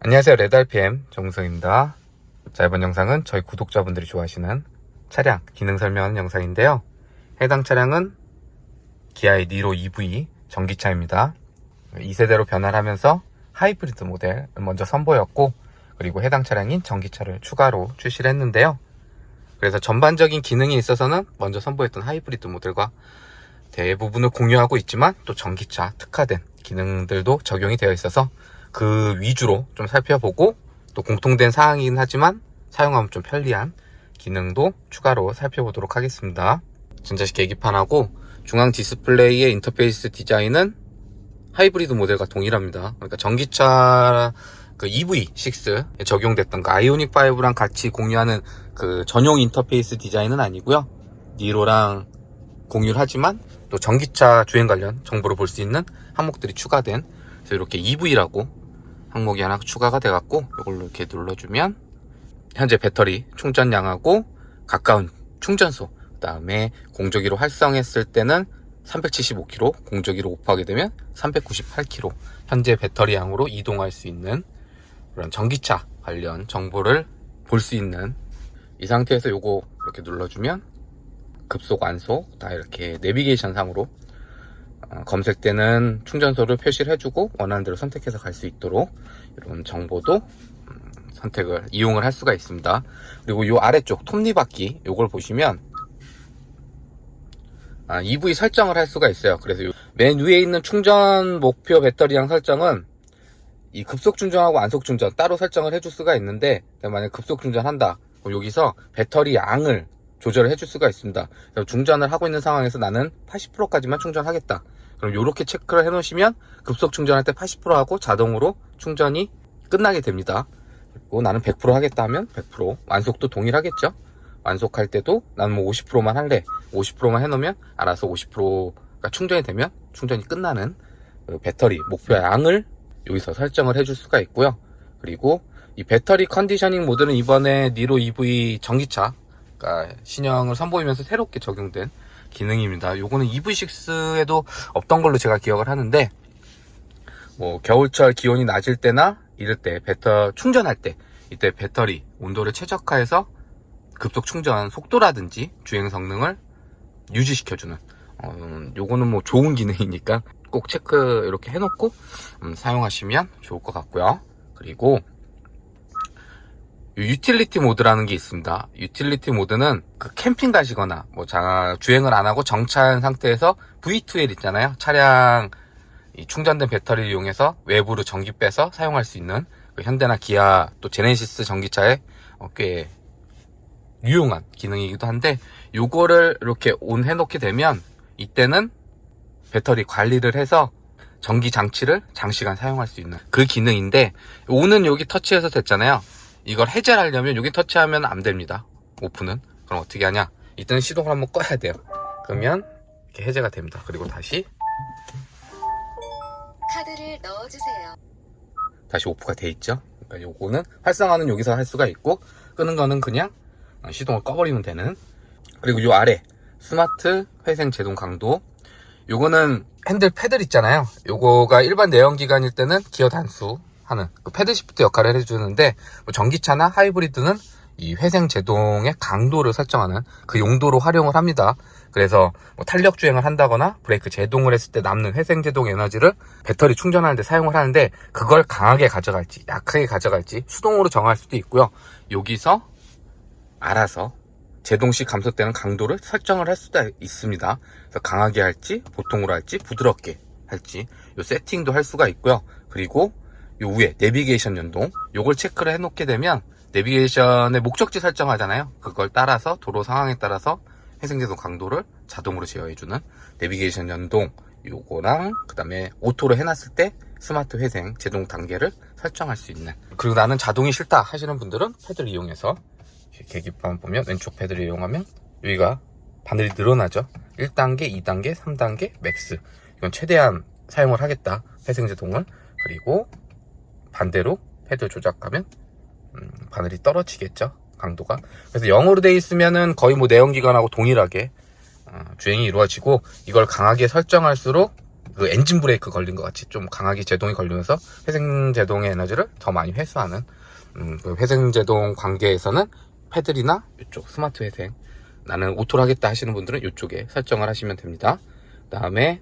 안녕하세요. 레드RPM 정우성입니다. 자, 이번 영상은 저희 구독자분들이 좋아하시는 차량 기능 설명하는 영상인데요. 해당 차량은 기아의 니로 EV 전기차입니다. 2세대로 변화를 하면서 하이브리드 모델을 먼저 선보였고, 그리고 해당 차량인 전기차를 추가로 출시를 했는데요. 그래서 전반적인 기능에 있어서는 먼저 선보였던 하이브리드 모델과 대부분을 공유하고 있지만, 또 전기차 특화된 기능들도 적용이 되어 있어서 그 위주로 좀 살펴보고, 또 공통된 사항이긴 하지만 사용하면 좀 편리한 기능도 추가로 살펴보도록 하겠습니다. 전자식 계기판하고 중앙 디스플레이의 인터페이스 디자인은 하이브리드 모델과 동일합니다. 그러니까 전기차 그 EV6에 적용됐던 그 아이오닉 5랑 같이 공유하는 그 전용 인터페이스 디자인은 아니고요. 니로랑 공유를 하지만 또 전기차 주행 관련 정보를 볼 수 있는 항목들이 추가된, 그래서 이렇게 EV라고 항목이 하나 추가가 돼갖고 이걸로 이렇게 눌러주면 현재 배터리 충전량하고 가까운 충전소, 그 다음에 공조기로 활성했을 때는 375km, 공조기로 오프하게 되면 398km 현재 배터리 양으로 이동할 수 있는 그런 전기차 관련 정보를 볼 수 있는, 이 상태에서 요거 이렇게 눌러주면 급속, 완속 다 이렇게 내비게이션 상으로 검색되는 충전소를 표시를 해주고 원하는 대로 선택해서 갈 수 있도록 이런 정보도 선택을, 이용을 할 수가 있습니다. 그리고 요 아래쪽 톱니바퀴 요걸 보시면 EV 설정을 할 수가 있어요. 그래서 맨 위에 있는 충전 목표 배터리량 설정은 이 급속 충전하고 완속 충전 따로 설정을 해줄 수가 있는데, 만약에 급속 충전한다 그럼 여기서 배터리 양을 조절을 해줄 수가 있습니다. 그래서 충전을 하고 있는 상황에서 나는 80%까지만 충전하겠다, 그럼 이렇게 체크를 해 놓으시면 급속 충전할 때 80% 하고 자동으로 충전이 끝나게 됩니다. 그리고 나는 100% 하겠다 하면 100%, 완속도 동일하겠죠. 완속할 때도 나는 뭐 50%만 할래, 50%만 해놓으면 알아서 50%가 충전이 되면 충전이 끝나는 그 배터리 목표 양을 여기서 설정을 해줄 수가 있고요. 그리고 이 배터리 컨디셔닝 모드는 이번에 니로 EV 전기차 신형을 선보이면서 새롭게 적용된 기능입니다. 요거는 EV6에도 없던 걸로 제가 기억을 하는데, 뭐 겨울철 기온이 낮을 때나 이럴 때 충전할 때 이때 배터리 온도를 최적화해서 급속 충전 속도라든지 주행 성능을 유지시켜주는, 요거는 뭐 좋은 기능이니까 꼭 체크 이렇게 해놓고 사용하시면 좋을 것 같고요. 그리고 유틸리티 모드라는 게 있습니다. 유틸리티 모드는 그 캠핑 가시거나 뭐 주행을 안 하고 정차한 상태에서 V2L 있잖아요. 차량 이 충전된 배터리를 이용해서 외부로 전기 빼서 사용할 수 있는 그 현대나 기아 또 제네시스 전기차에 꽤 유용한 기능이기도 한데, 요거를 이렇게 온 해놓게 되면 이때는 배터리 관리를 해서 전기 장치를 장시간 사용할 수 있는 그 기능인데, 온은 여기 터치해서 됐잖아요. 이걸 해제를 하려면 여기 터치하면 안 됩니다. 오픈은. 그럼 어떻게 하냐, 이때는 시동을 한번 꺼야 돼요. 그러면 이렇게 해제가 됩니다. 그리고 다시 카드를 넣어주세요. 다시 오프가 돼 있죠. 그러니까 요거는 활성화는 여기서 할 수가 있고, 끄는 거는 그냥 시동을 꺼버리면 되는. 그리고 요 아래 스마트 회생 제동 강도, 요거는 핸들 패들 있잖아요. 요거가 일반 내연기관일 때는 기어 단수 하는 그 패드 시프트 역할을 해주는데, 뭐 전기차나 하이브리드는 이 회생 제동의 강도를 설정하는 그 용도로 활용을 합니다. 그래서 뭐 탄력 주행을 한다거나 브레이크 제동을 했을 때 남는 회생 제동 에너지를 배터리 충전하는 데 사용을 하는데, 그걸 강하게 가져갈지 약하게 가져갈지 수동으로 정할 수도 있고요. 여기서 알아서 제동 시 감소되는 강도를 설정을 할 수도 있습니다. 그래서 강하게 할지 보통으로 할지 부드럽게 할지 요 세팅도 할 수가 있고요. 그리고 요 위에 내비게이션 연동, 요걸 체크를 해놓게 되면 내비게이션의 목적지 설정하잖아요. 그걸 따라서 도로 상황에 따라서 회생제동 강도를 자동으로 제어해주는 내비게이션 연동, 요거랑 그 다음에 오토로 해놨을 때 스마트 회생 제동 단계를 설정할 수 있는. 그리고 나는 자동이 싫다 하시는 분들은 패드를 이용해서 계기판 보면 왼쪽 패드를 이용하면 여기가 바늘이 늘어나죠. 1단계, 2단계, 3단계, 맥스. 이건 최대한 사용을 하겠다, 회생제동을. 그리고 반대로 패드 조작하면 바늘이 떨어지겠죠, 강도가. 그래서 0으로 돼 있으면은 거의 뭐 내연기관하고 동일하게 주행이 이루어지고, 이걸 강하게 설정할수록 그 엔진 브레이크 걸린 것 같이 좀 강하게 제동이 걸리면서 회생 제동의 에너지를 더 많이 회수하는 그 회생 제동 관계에서는 패들이나 이쪽 스마트 회생, 나는 오토로 하겠다 하시는 분들은 이쪽에 설정을 하시면 됩니다. 그 다음에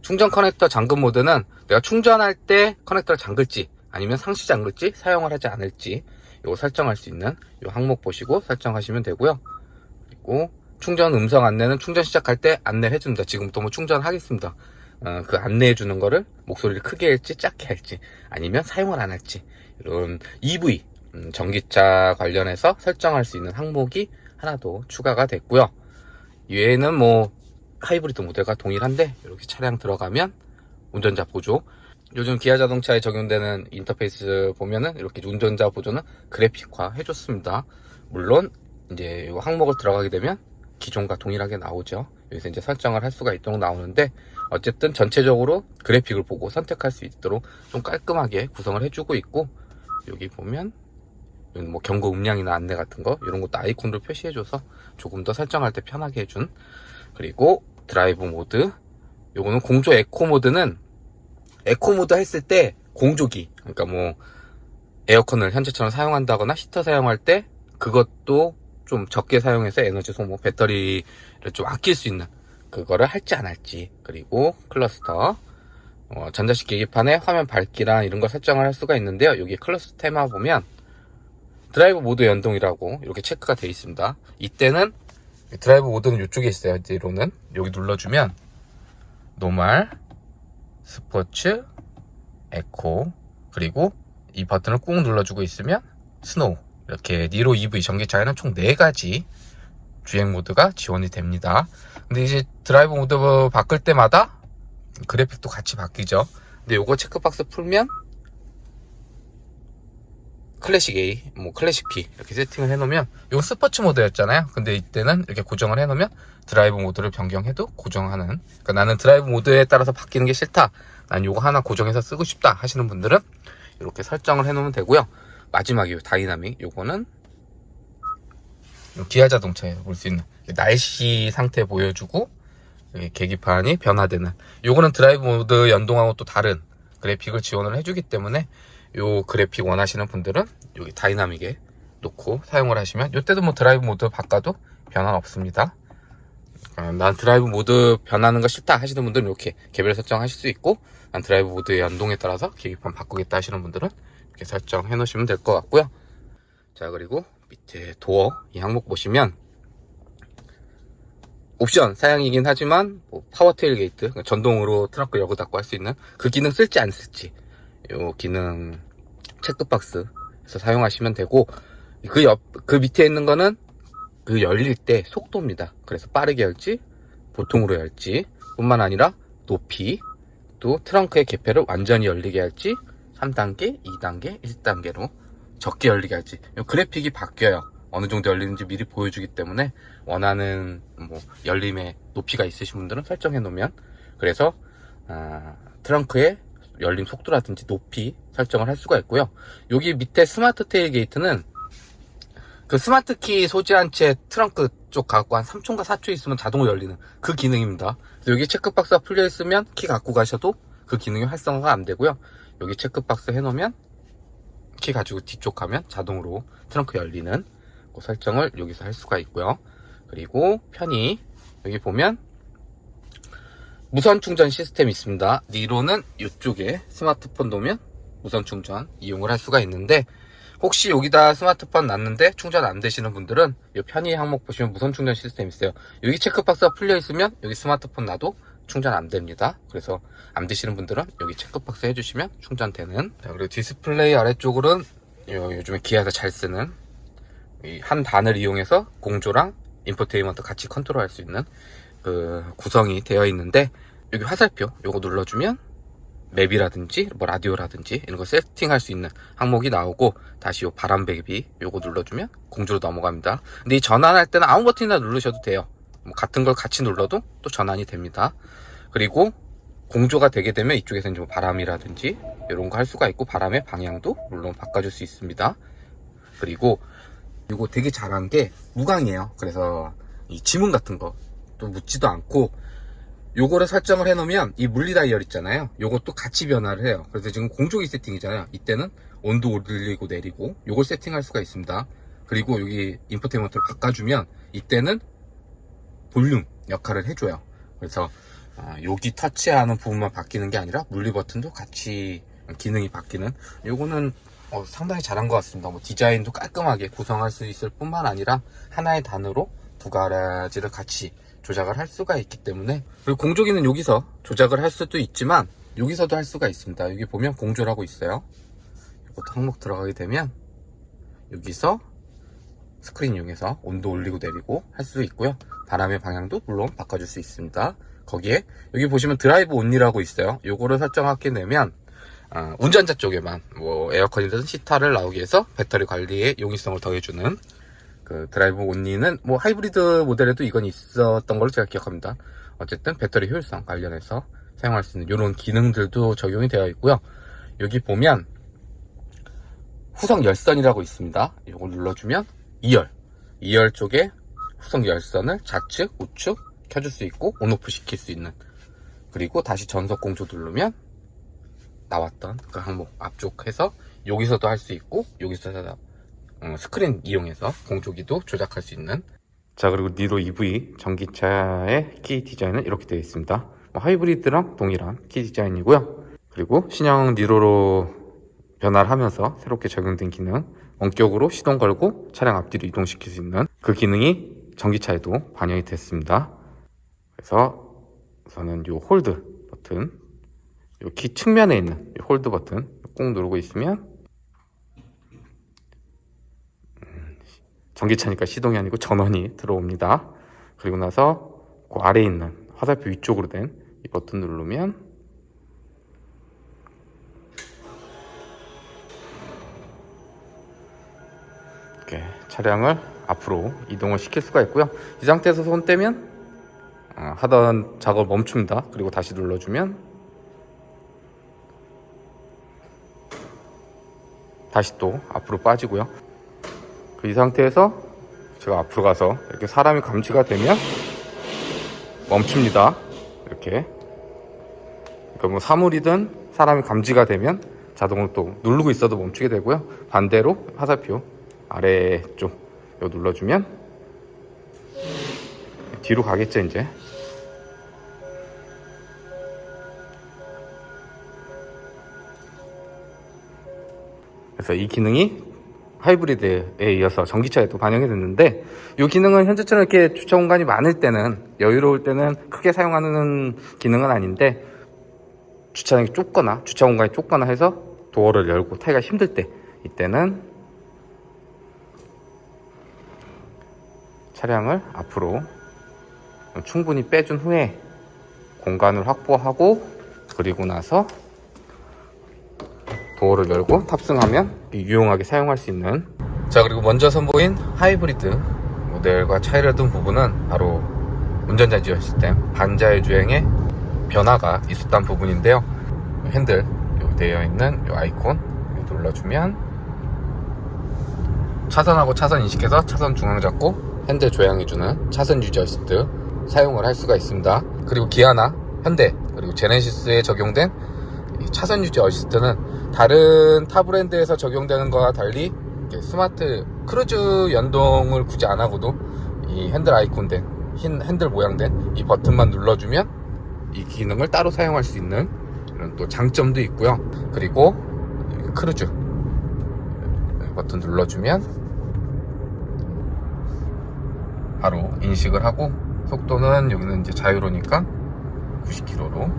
충전 커넥터 잠금 모드는 내가 충전할 때 커넥터를 잠글지 아니면 상시 잠글지 사용을 하지 않을지 이거 설정할 수 있는 이 항목 보시고 설정하시면 되고요. 그리고 충전 음성 안내는 충전 시작할 때 안내를 해줍니다. 지금부터 뭐 충전하겠습니다. 그 안내해 주는 거를 목소리를 크게 할지 작게 할지 아니면 사용을 안 할지 이런 EV 전기차 관련해서 설정할 수 있는 항목이 하나 더 추가가 됐고요. 얘는 뭐 하이브리드 모델과 동일한데 이렇게 차량 들어가면 운전자 보조, 요즘 기아 자동차에 적용되는 인터페이스 보면은 이렇게 운전자 보조는 그래픽화 해줬습니다. 물론 이제 이 항목을 들어가게 되면 기존과 동일하게 나오죠. 여기서 이제 설정을 할 수가 있도록 나오는데 어쨌든 전체적으로 그래픽을 보고 선택할 수 있도록 좀 깔끔하게 구성을 해주고 있고, 여기 보면 뭐 경고 음량이나 안내 같은 거 이런 것도 아이콘으로 표시해줘서 조금 더 설정할 때 편하게 해준. 그리고 드라이브 모드, 요거는 공조 에코 모드는 에코 모드 했을 때 공조기, 그러니까 뭐 에어컨을 현재처럼 사용한다거나 히터 사용할 때 그것도 좀 적게 사용해서 에너지 소모, 배터리를 좀 아낄 수 있는 그거를 할지 안 할지. 그리고 클러스터, 전자식 계기판에 화면 밝기랑 이런 걸 설정을 할 수가 있는데요. 여기 클러스터 테마 보면 드라이브 모드 연동이라고 이렇게 체크가 되어 있습니다. 이때는 드라이브 모드는 이쪽에 있어요. 뒤로는 여기 눌러주면 노멀, 스포츠, 에코, 그리고 이 버튼을 꾹 눌러주고 있으면 스노우, 이렇게 니로 EV 전기차에는 총 4가지 주행 모드가 지원이 됩니다. 근데 이제 드라이브 모드 바꿀 때마다 그래픽도 같이 바뀌죠. 근데 요거 체크박스 풀면 클래식 A, 뭐 클래식 B 이렇게 세팅을 해놓으면, 이건 스포츠 모드였잖아요. 근데 이때는 이렇게 고정을 해놓으면 드라이브 모드를 변경해도 고정하는, 그러니까 나는 드라이브 모드에 따라서 바뀌는 게 싫다, 난 요거 하나 고정해서 쓰고 싶다 하시는 분들은 이렇게 설정을 해놓으면 되고요. 마지막에 다이나믹, 요거는 기아 자동차에서 볼 수 있는 날씨 상태 보여주고 계기판이 변화되는, 요거는 드라이브 모드 연동하고 또 다른 그래픽을 지원을 해주기 때문에 요 그래픽 원하시는 분들은 여기 다이나믹에 놓고 사용을 하시면, 요때도 뭐 드라이브 모드 바꿔도 변화는 없습니다. 난 드라이브 모드 변하는 거 싫다 하시는 분들은 이렇게 개별 설정하실 수 있고, 난 드라이브 모드의 연동에 따라서 계기판 바꾸겠다 하시는 분들은 이렇게 설정해 놓으시면 될 것 같고요. 자, 그리고 밑에 도어 이 항목 보시면 옵션 사양이긴 하지만 뭐 파워 테일게이트, 그러니까 전동으로 트렁크 열고 닫고 할 수 있는 그 기능 쓸지 안 쓸지 요 기능 체크박스에서 사용하시면 되고, 그 밑에 있는 거는 그 열릴 때 속도입니다. 그래서 빠르게 열지 보통으로 열지 뿐만 아니라 높이, 또 트렁크의 개폐를 완전히 열리게 할지 3단계, 2단계, 1단계로 적게 열리게 할지, 요 그래픽이 바뀌어요. 어느 정도 열리는지 미리 보여주기 때문에 원하는 뭐 열림의 높이가 있으신 분들은 설정해 놓으면, 그래서 트렁크의 열림 속도라든지 높이 설정을 할 수가 있고요. 여기 밑에 스마트 테일게이트는 그 스마트 키 소지한 채 트렁크 쪽 갖고 한 3초인가 4초 있으면 자동으로 열리는 그 기능입니다. 그래서 여기 체크박스가 풀려 있으면 키 갖고 가셔도 그 기능이 활성화가 안 되고요. 여기 체크박스 해놓으면 키 가지고 뒤쪽 가면 자동으로 트렁크 열리는 그 설정을 여기서 할 수가 있고요. 그리고 편의, 여기 보면 무선 충전 시스템이 있습니다. 니로는 이쪽에 스마트폰 놓으면 무선 충전 이용을 할 수가 있는데, 혹시 여기다 스마트폰 놨는데 충전 안 되시는 분들은 이 편의 항목 보시면 무선 충전 시스템이 있어요. 여기 체크박스가 풀려 있으면 여기 스마트폰 놔도 충전 안 됩니다. 그래서 안 되시는 분들은 여기 체크박스 해주시면 충전되는. 자, 그리고 디스플레이 아래쪽으로는 요즘에 기아에서 잘 쓰는 이 한 단을 이용해서 공조랑 인포테인먼트 같이 컨트롤할 수 있는 그 구성이 되어 있는데, 여기 화살표 요거 눌러주면 맵이라든지 뭐 라디오라든지 이런 거 세팅할 수 있는 항목이 나오고, 다시 요 바람배기 요거 눌러주면 공조로 넘어갑니다. 근데 이 전환할 때는 아무 버튼이나 누르셔도 돼요. 뭐 같은 걸 같이 눌러도 또 전환이 됩니다. 그리고 공조가 되게 되면 이쪽에서 이제 뭐 바람이라든지 이런 거 할 수가 있고, 바람의 방향도 물론 바꿔줄 수 있습니다. 그리고 이거 되게 잘한 게 무광이에요. 그래서 이 지문 같은 거 또 묻지도 않고, 요거를 설정을 해놓으면 이 물리 다이얼 있잖아요. 요것도 같이 변화를 해요. 그래서 지금 공조기 세팅이잖아요. 이때는 온도 올리고 내리고 요걸 세팅할 수가 있습니다. 그리고 여기 인포테인먼트를 바꿔주면 이때는 볼륨 역할을 해줘요. 그래서 여기 터치하는 부분만 바뀌는 게 아니라 물리 버튼도 같이 기능이 바뀌는, 요거는 상당히 잘한 것 같습니다. 뭐 디자인도 깔끔하게 구성할 수 있을 뿐만 아니라 하나의 단으로 두 가지를 같이 조작을 할 수가 있기 때문에, 그리고 공조기는 여기서 조작을 할 수도 있지만 여기서도 할 수가 있습니다. 여기 보면 공조라고 있어요. 이것도 항목 들어가게 되면 여기서 스크린 이용해서 온도 올리고 내리고 할 수 있고요. 바람의 방향도 물론 바꿔줄 수 있습니다. 거기에 여기 보시면 드라이브 온리라고 있어요. 요거를 설정하게 되면 운전자 쪽에만 뭐 에어컨이든 시타를 나오게 해서 배터리 관리에 용이성을 더해주는 그 드라이브 온리는 뭐 하이브리드 모델에도 이건 있었던 걸로 제가 기억합니다. 어쨌든 배터리 효율성 관련해서 사용할 수 있는 이런 기능들도 적용이 되어 있고요. 여기 보면 후성 열선이라고 있습니다. 이걸 눌러주면 2열 쪽에 후성 열선을 좌측, 우측 켜줄 수 있고 온오프 시킬 수 있는, 그리고 다시 전속 공조 누르면 나왔던 그 항목 앞쪽 해서 여기서도 할 수 있고 여기서 스크린 이용해서 공조기도 조작할 수 있는. 자, 그리고 니로 EV 전기차의 키 디자인은 이렇게 되어 있습니다. 하이브리드랑 동일한 키 디자인이고요. 그리고 신형 니로로 변화를 하면서 새롭게 적용된 기능, 원격으로 시동 걸고 차량 앞뒤로 이동시킬 수 있는 그 기능이 전기차에도 반영이 됐습니다. 그래서 우선은 이 홀드 버튼, 이 키 측면에 있는 이 홀드 버튼 꾹 누르고 있으면 전기차니까 시동이 아니고 전원이 들어옵니다. 그리고 나서 그 아래에 있는 화살표 위쪽으로 된 이 버튼 누르면 이렇게 차량을 앞으로 이동을 시킬 수가 있고요. 이 상태에서 손 떼면 하던 작업을 멈춥니다. 그리고 다시 눌러주면 다시 또 앞으로 빠지고요. 이 상태에서 제가 앞으로 가서 이렇게 사람이 감지가 되면 멈춥니다. 이렇게. 그러니까 뭐 사물이든 사람이 감지가 되면 자동으로 또 누르고 있어도 멈추게 되고요. 반대로 화살표 아래쪽 이거 눌러주면 뒤로 가겠죠 이제. 그래서 이 기능이 하이브리드에 이어서 전기차에도 반영이 됐는데, 이 기능은 현재처럼 이렇게 주차 공간이 많을 때는, 여유로울 때는 크게 사용하는 기능은 아닌데, 주차장이 좁거나 주차 공간이 좁거나 해서 도어를 열고 타기가 힘들 때, 이때는 차량을 앞으로 충분히 빼준 후에 공간을 확보하고, 그리고 나서 도어를 열고 탑승하면 유용하게 사용할 수 있는. 자, 그리고 먼저 선보인 하이브리드 모델과 차이를 둔 부분은 바로 운전자 지원 시스템 반자율 주행의 변화가 있었던 부분인데요. 핸들 여기 되어 있는 이 아이콘 눌러주면 차선하고 차선 인식해서 차선 중앙 잡고 핸들 조향해주는 차선 유지 어시스트 사용을 할 수가 있습니다. 그리고 기아나 현대 그리고 제네시스에 적용된 이 차선 유지 어시스트는 다른 타 브랜드에서 적용되는 것과 달리 스마트 크루즈 연동을 굳이 안 하고도 이 핸들 아이콘 된 흰 핸들 모양된 이 버튼만 눌러주면 이 기능을 따로 사용할 수 있는 이런 또 장점도 있고요. 그리고 크루즈 버튼 눌러주면 바로 인식을 하고, 속도는 여기는 이제 자유로니까 90km로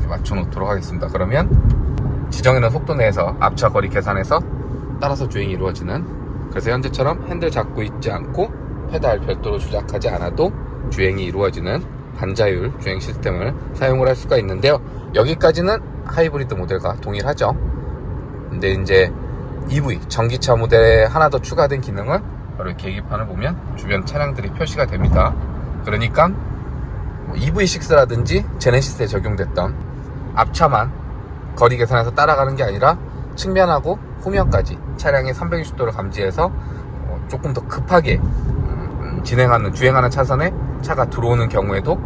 맞춰 놓도록 하겠습니다. 그러면 지정해놓은 속도 내에서 앞차 거리 계산해서 따라서 주행이 이루어지는, 그래서 현재처럼 핸들 잡고 있지 않고 페달 별도로 조작하지 않아도 주행이 이루어지는 반자율 주행 시스템을 사용을 할 수가 있는데요. 여기까지는 하이브리드 모델과 동일하죠. 근데 이제 EV 전기차 모델에 하나 더 추가된 기능은 바로 계기판을 보면 주변 차량들이 표시가 됩니다. 그러니까 EV6라든지 제네시스에 적용됐던 앞차만 거리 계산해서 따라가는 게 아니라 측면하고 후면까지 차량의 360도를 감지해서 조금 더 급하게 주행하는 차선에 차가 들어오는 경우에도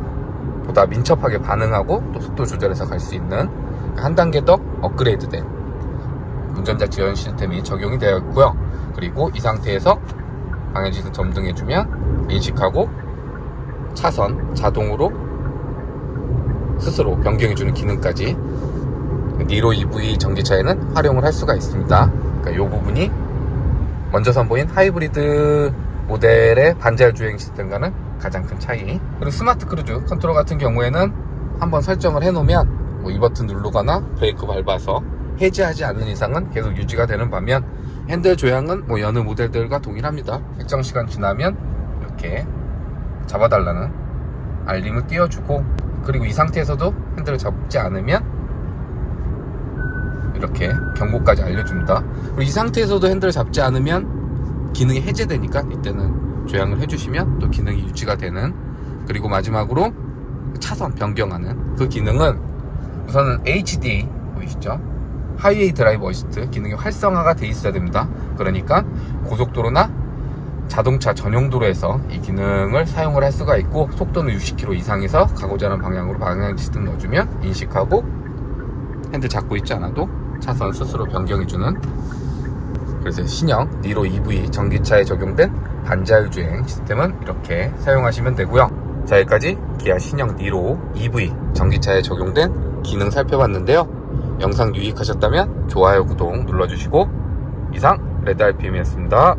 보다 민첩하게 반응하고 또 속도 조절해서 갈 수 있는 한 단계 더 업그레이드된 운전자 지원 시스템이 적용이 되어 있고요. 그리고 이 상태에서 방향지시 점등해주면 인식하고 차선 자동으로 스스로 변경해주는 기능까지 니로 EV 전기차에는 활용을 할 수가 있습니다. 그러니까 이 부분이 먼저 선보인 하이브리드 모델의 반자율 주행 시스템과는 가장 큰 차이. 그리고 스마트 크루즈 컨트롤 같은 경우에는 한번 설정을 해놓으면 이 버튼 누르거나 브레이크 밟아서 해제하지 않는 이상은 계속 유지가 되는 반면, 핸들 조향은 여느 모델들과 동일합니다. 일정 시간 지나면 이렇게 잡아달라는 알림을 띄워주고, 그리고 이 상태에서도 핸들을 잡지 않으면 이렇게 경고까지 알려줍니다. 그리고 이 상태에서도 핸들을 잡지 않으면 기능이 해제되니까 이때는 조향을 해주시면 또 기능이 유지가 되는. 그리고 마지막으로 차선 변경하는 그 기능은 우선은 HD 보이시죠? 하이웨이 드라이브 어시스트 기능이 활성화가 돼 있어야 됩니다. 그러니까 고속도로나 자동차 전용 도로에서 이 기능을 사용을 할 수가 있고, 속도는 60km 이상에서 가고자 하는 방향으로 방향 시스템 넣어주면 인식하고 핸들 잡고 있지 않아도 차선 스스로 변경해주는, 그래서 신형 니로 EV 전기차에 적용된 반자율 주행 시스템은 이렇게 사용하시면 되고요. 자, 여기까지 기아 신형 니로 EV 전기차에 적용된 기능 살펴봤는데요. 영상 유익하셨다면 좋아요, 구독 눌러주시고, 이상 레드 RPM이었습니다.